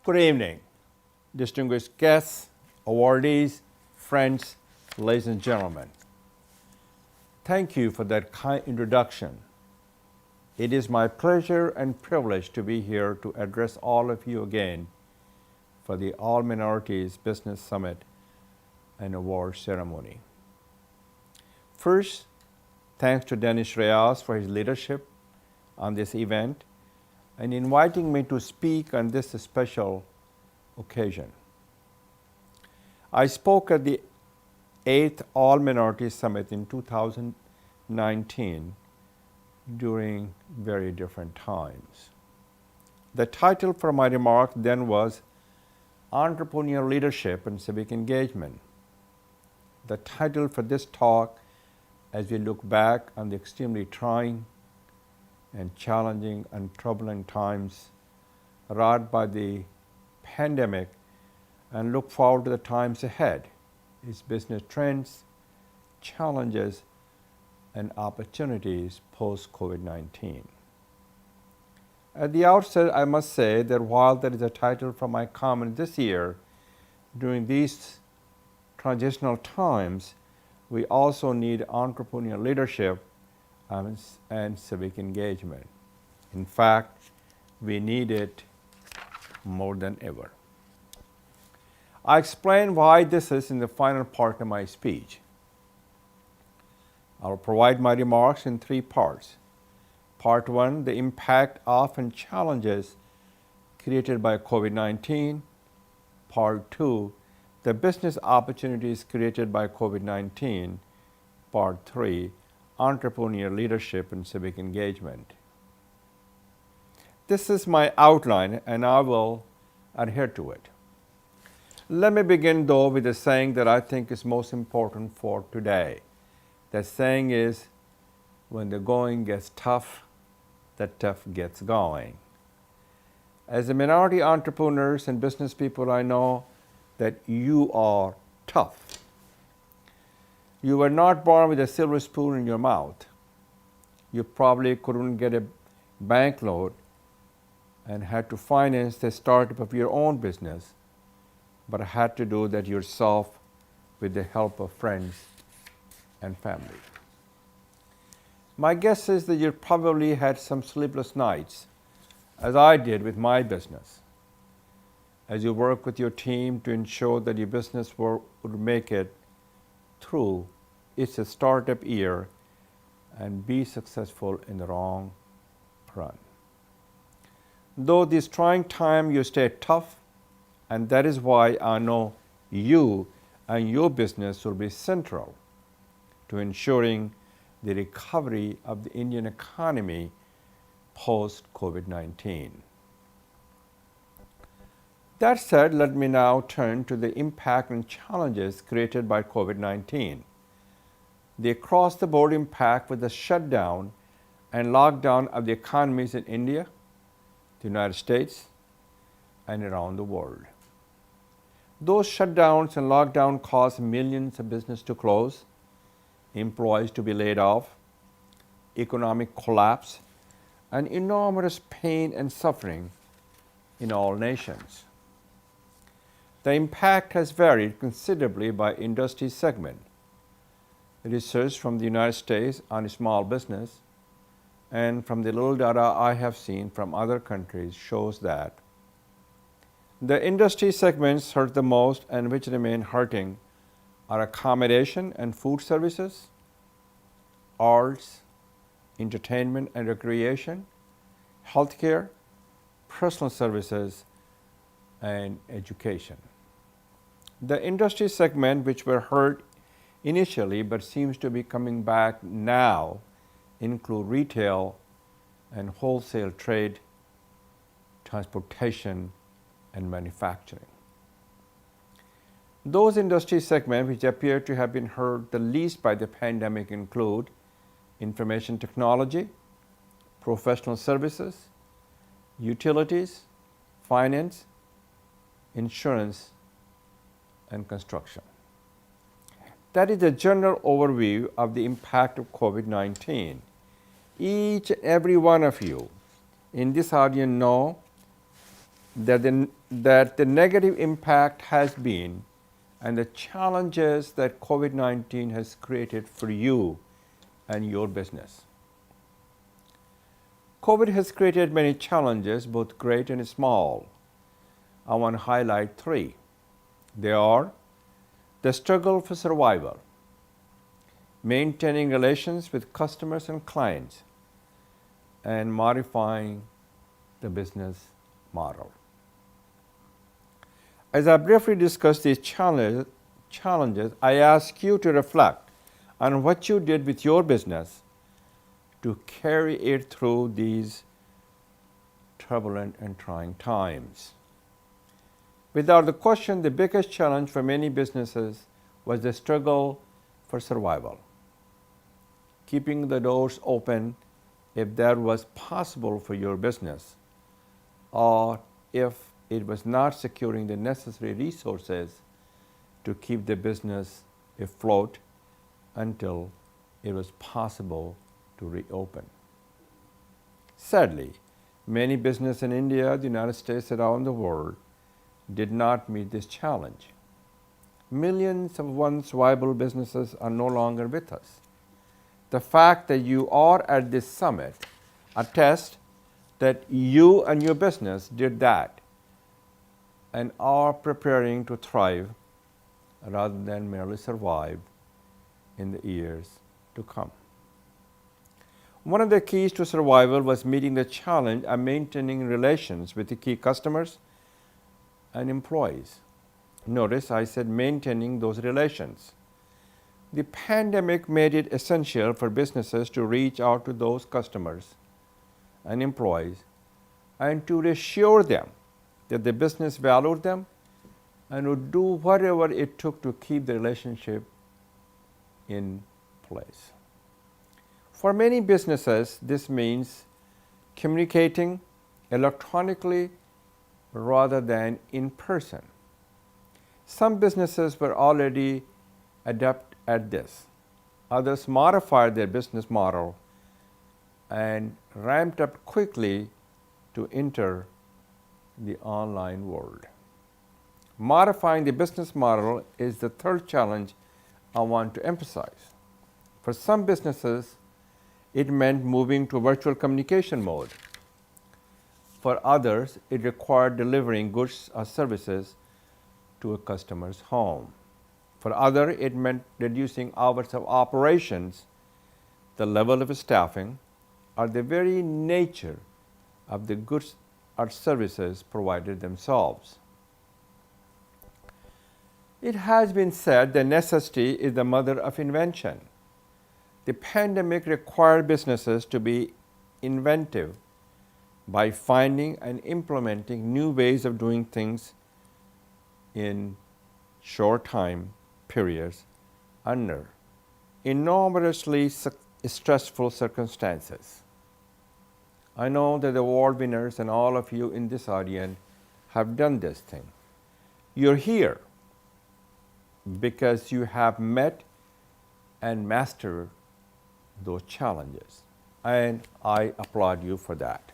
Good evening, distinguished guests, awardees, friends, ladies and gentlemen. Thank you for that kind introduction. It is my pleasure and privilege to be here to address all of you again for the All Minorities Business Summit and Award Ceremony. First, thanks to Dennis Reyes for his leadership on this event and inviting me to speak on this special occasion. I spoke at the 8th All Minorities Summit in 2019 during very different times. The title for my remark then was Entrepreneurial Leadership and Civic Engagement. The title for this talk, as we look back on the extremely trying and challenging and troubling times wrought by the pandemic and look forward to the times ahead, is business trends, challenges, and opportunities post-COVID-19. At the outset, I must say that while that is a title for my comment this year, during these transitional times, we also need entrepreneurial leadership and civic engagement. In fact, we need it more than ever. I explain why this is in the final part of my speech. I will provide my remarks in three parts. Part one, the impact of and challenges created by COVID-19. Part two, the business opportunities created by COVID-19. Part three, entrepreneurial leadership and civic engagement. This is my outline and I will adhere to it. Let me begin though with a saying that I think is most important for today. That saying is, when the going gets tough, the tough gets going. As a minority entrepreneurs and business people, I know that you are tough. You were not born with a silver spoon in your mouth. You probably couldn't get a bank loan and had to finance the startup of your own business, but had to do that yourself with the help of friends and family. My guess is that you probably had some sleepless nights, as I did with my business, as you work with your team to ensure that your business would make it through its startup year and be successful in the long run. Though this trying time, you stay tough, and that is why I know you and your business will be central to ensuring the recovery of the Indian economy post-COVID-19. That said, let me now turn to the impact and challenges created by COVID-19. The across-the-board impact with the shutdown and lockdown of the economies in India, the United States, and around the world. Those shutdowns and lockdowns caused millions of businesses to close, employees to be laid off, economic collapse, and enormous pain and suffering in all nations. The impact has varied considerably by industry segment. Research from the United States on small business and from the little data I have seen from other countries shows that the industry segments hurt the most and which remain hurting are accommodation and food services, arts, entertainment and recreation, healthcare, personal services, and education. The industry segment which were hurt initially but seems to be coming back now include retail and wholesale trade, transportation, and manufacturing. Those industry segments which appear to have been hurt the least by the pandemic include information technology, professional services, utilities, finance, insurance, and construction. That is a general overview of the impact of COVID-19. Each and every one of you in this audience know that the negative impact has been and the challenges that COVID-19 has created for you and your business. COVID has created many challenges, both great and small. I want to highlight three. They are the struggle for survival, maintaining relations with customers and clients, and modifying the business model. As I briefly discuss these challenges, I ask you to reflect on what you did with your business to carry it through these turbulent and trying times. Without the question, the biggest challenge for many businesses was the struggle for survival. Keeping the doors open if that was possible for your business, or if it was not securing the necessary resources to keep the business afloat until it was possible to reopen. Sadly, many businesses in India, the United States, around the world did not meet this challenge. Millions of once viable businesses are no longer with us. The fact that you are at this summit attests that you and your business did that and are preparing to thrive rather than merely survive in the years to come. One of the keys to survival was meeting the challenge of maintaining relations with the key customers and employees. Notice I said maintaining those relations. The pandemic made it essential for businesses to reach out to those customers and employees and to reassure them that the business valued them and would do whatever it took to keep the relationship in place. For many businesses, this means communicating electronically rather than in person. Some businesses were already adept at this. Others modified their business model and ramped up quickly to enter the online world. Modifying the business model is the third challenge I want to emphasize. For some businesses, it meant moving to virtual communication mode. For others, it required delivering goods or services to a customer's home. For others, it meant reducing hours of operations, the level of staffing, or the very nature of the goods or services provided themselves. It has been said that necessity is the mother of invention. The pandemic required businesses to be inventive by finding and implementing new ways of doing things in short time periods under enormously stressful circumstances. I know that the award winners and all of you in this audience have done this thing. You're here because you have met and mastered those challenges, and I applaud you for that.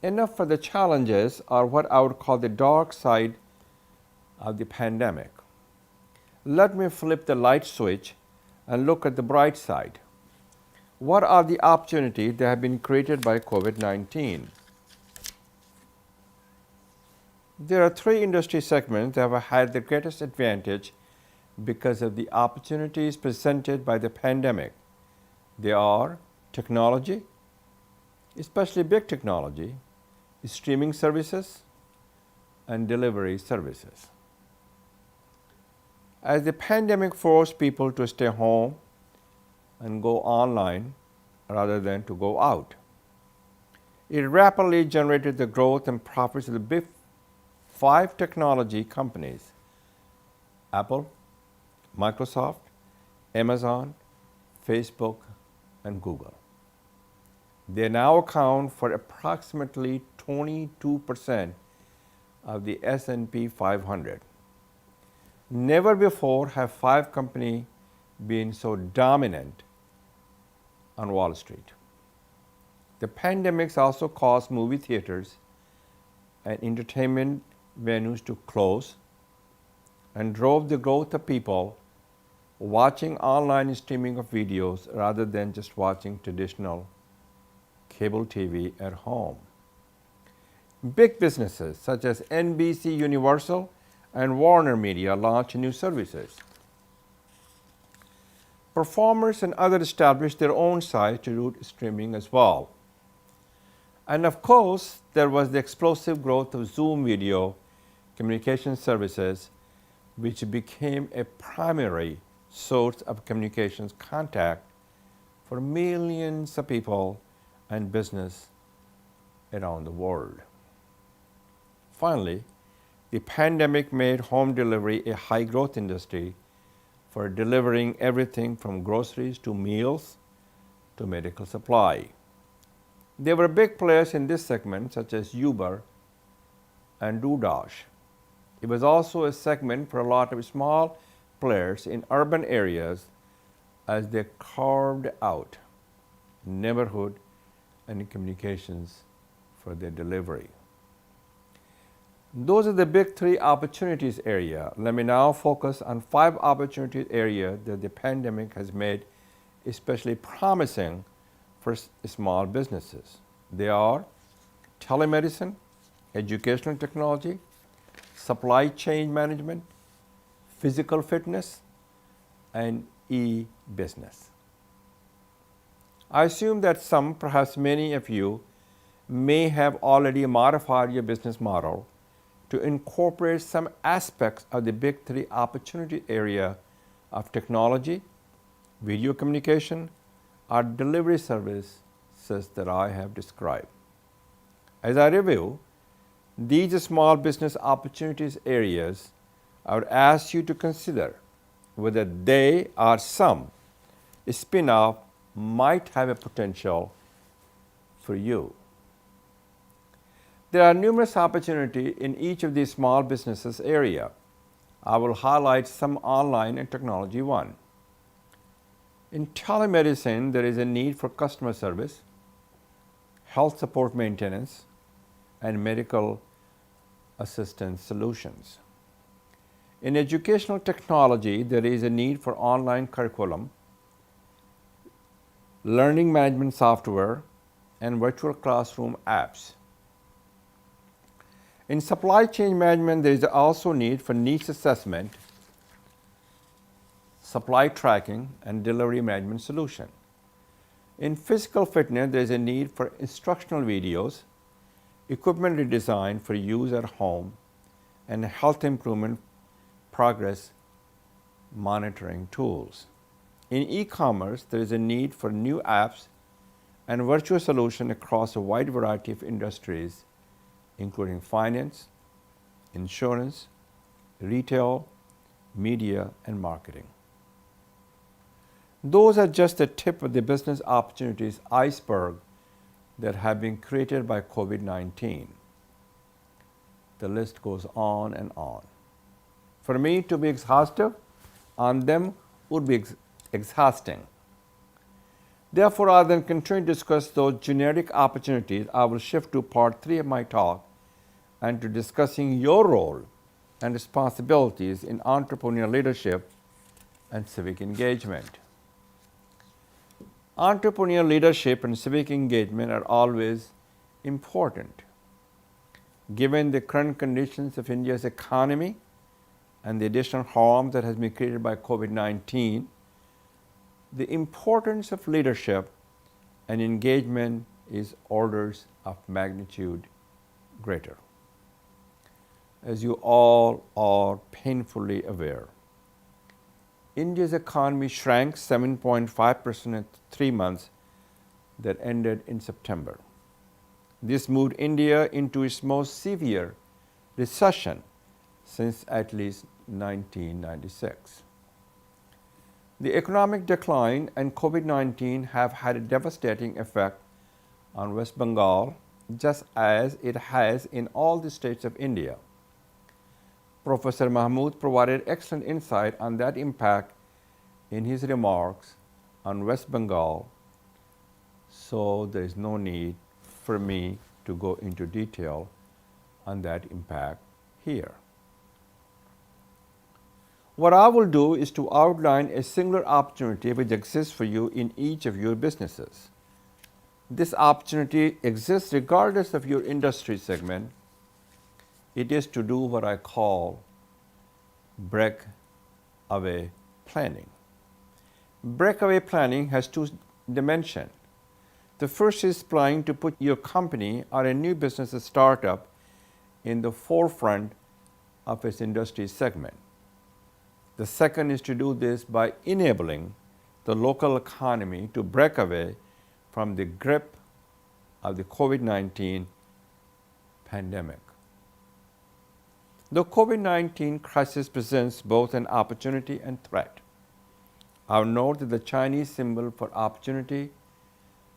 Enough for the challenges, or what I would call the dark side of the pandemic. Let me flip the light switch and look at the bright side. What are the opportunities that have been created by COVID-19? There are three industry segments that have had the greatest advantage because of the opportunities presented by the pandemic. They are technology, especially big technology, streaming services, and delivery services. As the pandemic forced people to stay home and go online rather than to go out, it rapidly generated the growth and profits of the big 5 technology companies: Apple, Microsoft, Amazon, Facebook, and Google. They now account for approximately 22% of the S&P 500. Never before have 5 companies been so dominant on Wall Street. The pandemics also caused movie theaters and entertainment venues to close and drove the growth of people watching online streaming of videos rather than just watching traditional cable TV at home. Big businesses such as NBC Universal and Warner Media launched new services. Performers and others established their own sites to do streaming as well. And of course, there was the explosive growth of Zoom video communication services, which became a primary source of communications contact for millions of people and business around the world. Finally, the pandemic made home delivery a high growth industry for delivering everything from groceries to meals to medical supply. There were big players in this segment such as Uber and DoorDash. It was also a segment for a lot of small players in urban areas as they carved out neighborhood and communications for their delivery. Those are the big 3 opportunities area. Let me now focus on 5 opportunity areas that the pandemic has made especially promising for small businesses. They are telemedicine, educational technology, supply chain management, physical fitness, and e-business. I assume that some, perhaps many of you, may have already modified your business model to incorporate some aspects of the big 3 opportunity area of technology, video communication, or delivery services that I have described. As I review these small business opportunities areas, I would ask you to consider whether they or some spin-off might have a potential for you. There are numerous opportunities in each of these small businesses area. I will highlight some online and technology one. In telemedicine, there is a need for customer service, health support maintenance, and medical assistance solutions. In educational technology, there is a need for online curriculum, learning management software, and virtual classroom apps. In supply chain management, there is also need for needs assessment, supply tracking, and delivery management solution. In physical fitness, there is a need for instructional videos, equipment redesign for use at home, and health improvement progress monitoring tools. In e-commerce, there is a need for new apps and virtual solutions across a wide variety of industries, including finance, insurance, retail, media, and marketing. Those are just the tip of the business opportunities iceberg that have been created by COVID-19. The list goes on and on. For me to be exhaustive on them would be exhausting. Therefore, rather than continue to discuss those generic opportunities, I will shift to part 3 of my talk and to discussing your role and responsibilities in entrepreneurial leadership and civic engagement. Entrepreneurial leadership and civic engagement are always important. Given the current conditions of India's economy and the additional harm that has been created by COVID-19, the importance of leadership and engagement is orders of magnitude greater. As you all are painfully aware, India's economy shrank 7.5% in 3 months that ended in September. This moved India into its most severe recession since at least 1996. The economic decline and COVID-19 have had a devastating effect on West Bengal, just as it has in all the states of India. Professor Mahmood provided excellent insight on that impact in his remarks on West Bengal, so there is no need for me to go into detail on that impact here. What I will do is to outline a singular opportunity which exists for you in each of your businesses. This opportunity exists regardless of your industry segment. It is to do what I call breakaway planning. Breakaway planning has two dimensions. The first is planning to put your company or a new business, a startup, in the forefront of its industry segment. The second is to do this by enabling the local economy to break away from the grip of the COVID-19 pandemic. The COVID-19 crisis presents both an opportunity and threat. I'll note that the Chinese symbol for opportunity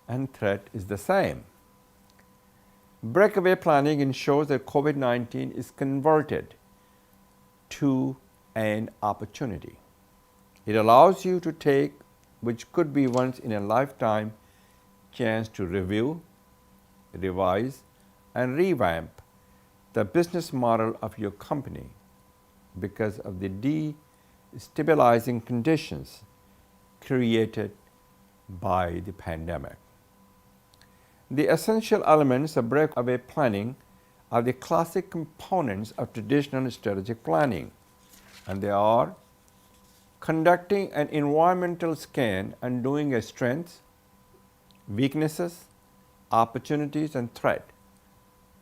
and threat is the same. Breakaway planning ensures that COVID-19 is converted to an opportunity. It allows you to take, which could be once in a lifetime, chance to review, revise, and revamp the business model of your company because of the destabilizing conditions created by the pandemic. The essential elements of breakaway planning are the classic components of traditional strategic planning, and they are conducting an environmental scan and doing a strengths, weaknesses, opportunities, and threat,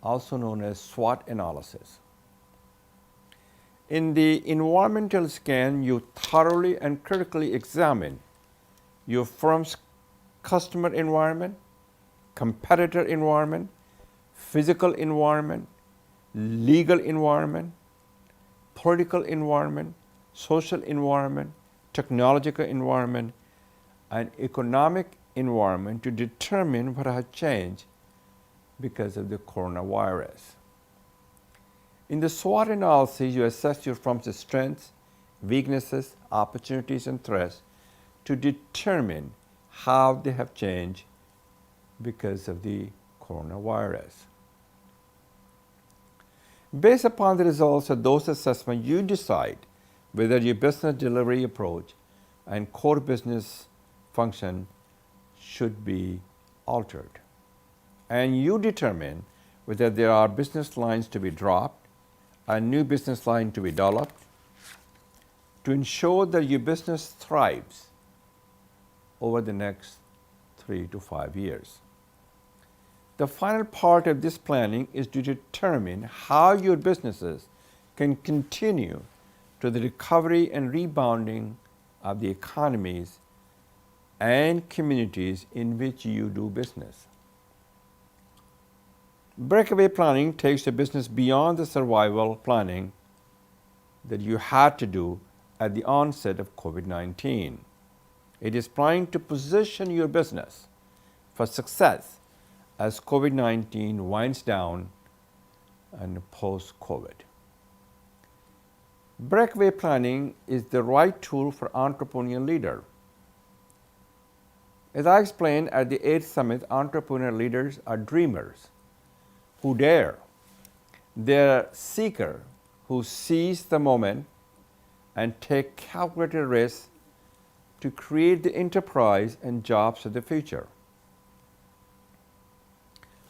also known as SWOT analysis. In the environmental scan, you thoroughly and critically examine your firm's customer environment, competitor environment, physical environment, legal environment, political environment, social environment, technological environment, and economic environment to determine what has changed because of the coronavirus. In the SWOT analysis, you assess your firm's strengths, weaknesses, opportunities, and threats to determine how they have changed because of the coronavirus. Based upon the results of those assessments, you decide whether your business delivery approach and core business function should be altered. And you determine whether there are business lines to be dropped, a new business line to be developed, to ensure that your business thrives over the next 3 to 5 years. The final part of this planning is to determine how your businesses can continue to the recovery and rebounding of the economies and communities in which you do business. Breakaway planning takes a business beyond the survival planning that you had to do at the onset of COVID-19. It is planning to position your business for success as COVID-19 winds down and post-COVID. Breakaway planning is the right tool for entrepreneurial leader. As I explained at the 8th Summit, entrepreneurial leaders are dreamers who dare. They're seeker who seize the moment and take calculated risks to create the enterprise and jobs of the future.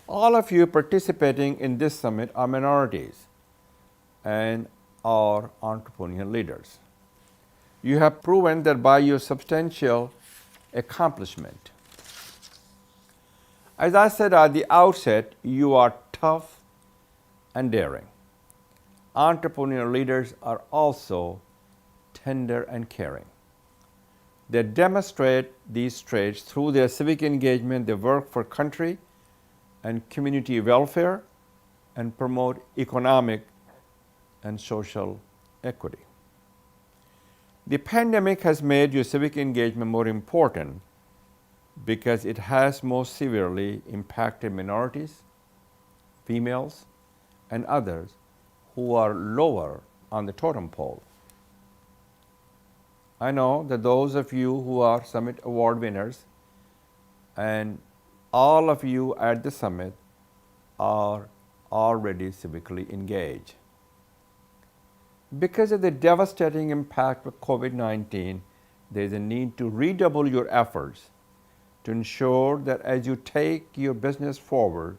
All of you participating in this summit are minorities and are entrepreneurial leaders. You have proven that by your substantial accomplishment. As I said at the outset, you are tough and daring. Entrepreneurial leaders are also tender and caring. They demonstrate these traits through their civic engagement. They work for country and community welfare and promote economic and social equity. The pandemic has made your civic engagement more important because it has most severely impacted minorities, females, and others who are lower on the totem pole. I know that those of you who are Summit Award winners and all of you at the Summit are already civically engaged. Because of the devastating impact of COVID-19, there is a need to redouble your efforts to ensure that as you take your business forward,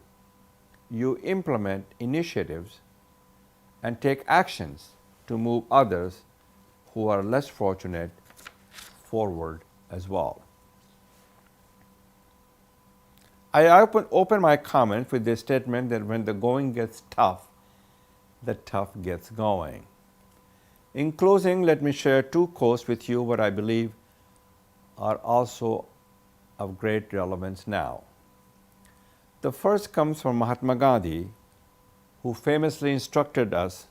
you implement initiatives and take actions to move others who are less fortunate forward as well. I open my comments with the statement that when the going gets tough, the tough gets going. In closing, let me share two quotes with you what I believe are also of great relevance now. The first comes from Mahatma Gandhi, who famously instructed us,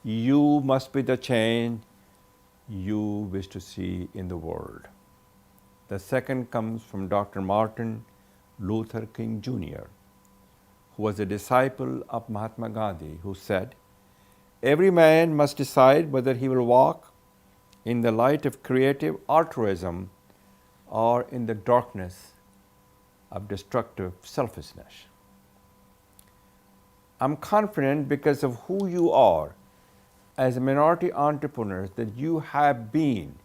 "You must be the change you wish to see in the world." The second comes from Dr. Martin Luther King Jr., who was a disciple of Mahatma Gandhi, who said, "Every man must decide whether he will walk in the light of creative altruism or in the darkness of destructive selfishness." I'm confident because of who you are as minority entrepreneurs that you have been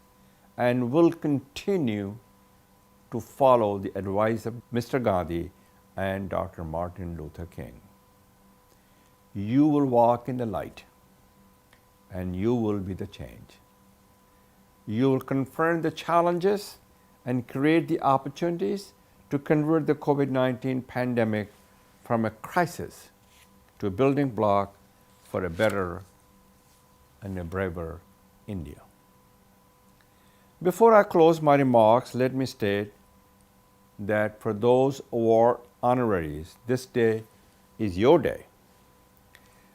and will continue to follow the advice of Mr. Gandhi and Dr. Martin Luther King. You will walk in the light and you will be the change. You will confront the challenges and create the opportunities to convert the COVID-19 pandemic from a crisis to a building block for a better and a braver India. Before I close my remarks, let me state that for those award honorees, this day is your day.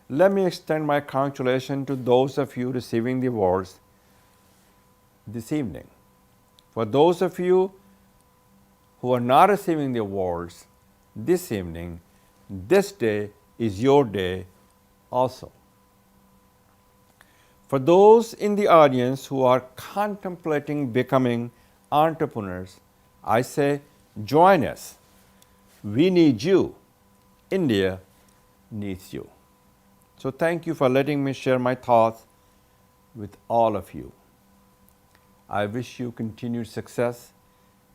Let me extend my congratulations to those of you receiving the awards this evening. For those of you who are not receiving the awards this evening, this day is your day also. For those in the audience who are contemplating becoming entrepreneurs, I say, join us. We need you. India needs you. So thank you for letting me share my thoughts with all of you. I wish you continued success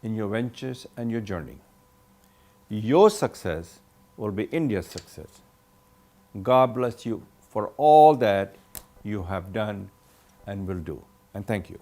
in your ventures and your journey. Your success will be India's success. God bless you for all that you have done and will do. And thank you.